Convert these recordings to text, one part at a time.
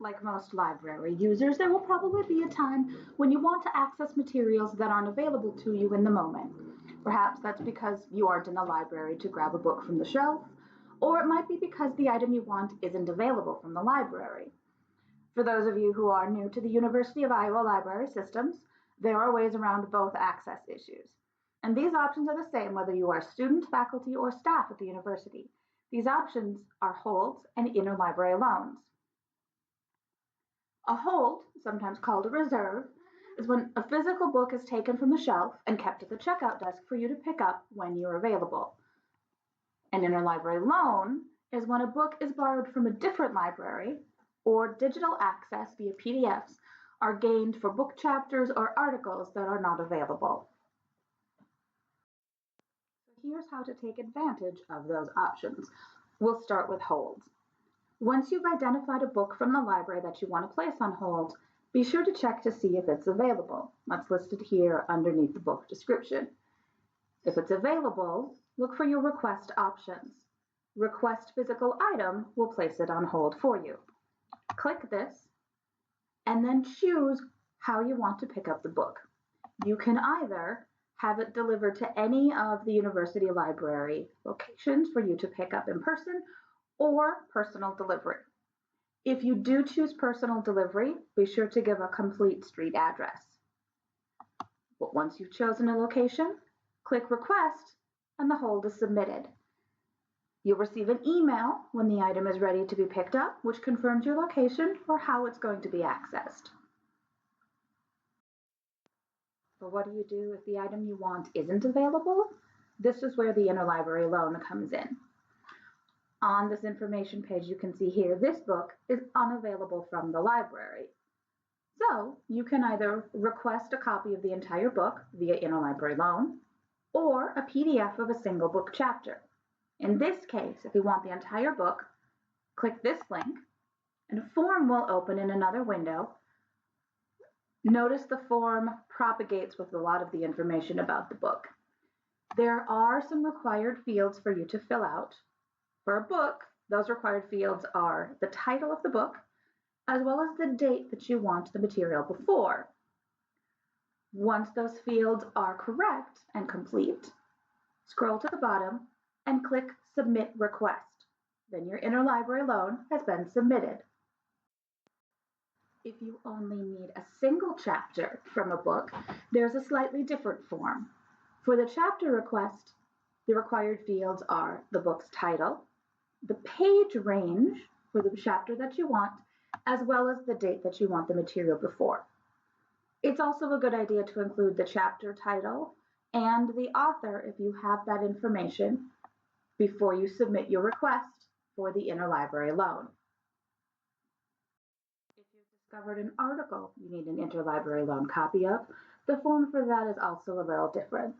Like most library users, there will probably be a time when you want to access materials that aren't available to you in the moment. Perhaps that's because you aren't in the library to grab a book from the shelf, or it might be because the item you want isn't available from the library. For those of you who are new to the University of Iowa library systems, there are ways around both access issues. And these options are the same whether you are a student, faculty, or staff at the university. These options are holds and interlibrary loans. A hold, sometimes called a reserve, is when a physical book is taken from the shelf and kept at the checkout desk for you to pick up when you're available. An interlibrary loan is when a book is borrowed from a different library or digital access via PDFs are gained for book chapters or articles that are not available. So here's how to take advantage of those options. We'll start with holds. Once you've identified a book from the library that you want to place on hold, be sure to check to see if it's available. That's listed here underneath the book description. If it's available, look for your request options. Request physical item will place it on hold for you. Click this and then choose how you want to pick up the book. You can either have it delivered to any of the university library locations for you to pick up in person or personal delivery. If you do choose personal delivery, be sure to give a complete street address. But once you've chosen a location, click Request and the hold is submitted. You'll receive an email when the item is ready to be picked up, which confirms your location or how it's going to be accessed. But what do you do if the item you want isn't available? This is where the interlibrary loan comes in. On this information page, you can see here, this book is unavailable from the library. So you can either request a copy of the entire book via interlibrary loan or a PDF of a single book chapter. In this case, if you want the entire book, click this link and a form will open in another window. Notice the form propagates with a lot of the information about the book. There are some required fields for you to fill out. For a book, those required fields are the title of the book, as well as the date that you want the material before. Once those fields are correct and complete, scroll to the bottom and click Submit Request. Then your interlibrary loan has been submitted. If you only need a single chapter from a book, there's a slightly different form. For the chapter request, the required fields are the book's title, the page range for the chapter that you want, as well as the date that you want the material before. It's also a good idea to include the chapter title and the author if you have that information before you submit your request for the interlibrary loan. If you've discovered an article you need an interlibrary loan copy of, the form for that is also a little different.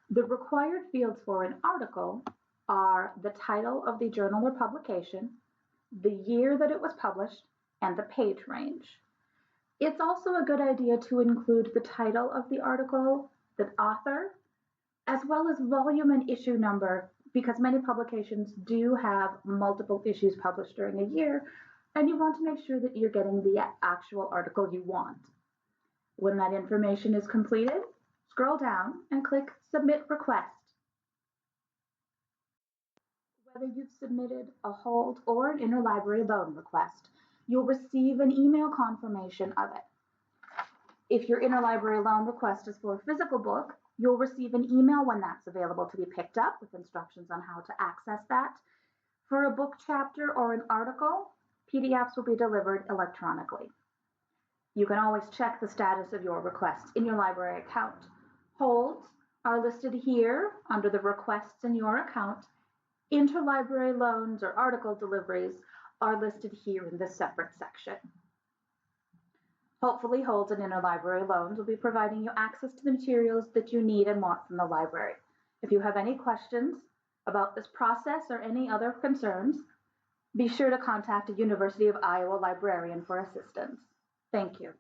The required fields for an article are the title of the journal or publication, the year that it was published, and the page range. It's also a good idea to include the title of the article, the author, as well as volume and issue number, because many publications do have multiple issues published during a year, and you want to make sure that you're getting the actual article you want. When that information is completed, scroll down and click Submit Request. Whether you've submitted a hold or an interlibrary loan request, you'll receive an email confirmation of it. If your interlibrary loan request is for a physical book, you'll receive an email when that's available to be picked up with instructions on how to access that. For a book chapter or an article, PDFs will be delivered electronically. You can always check the status of your request in your library account. Holds are listed here under the requests in your account. Interlibrary loans or article deliveries are listed here in this separate section. Hopefully, holds and interlibrary loans will be providing you access to the materials that you need and want from the library. If you have any questions about this process or any other concerns, be sure to contact a University of Iowa librarian for assistance. Thank you.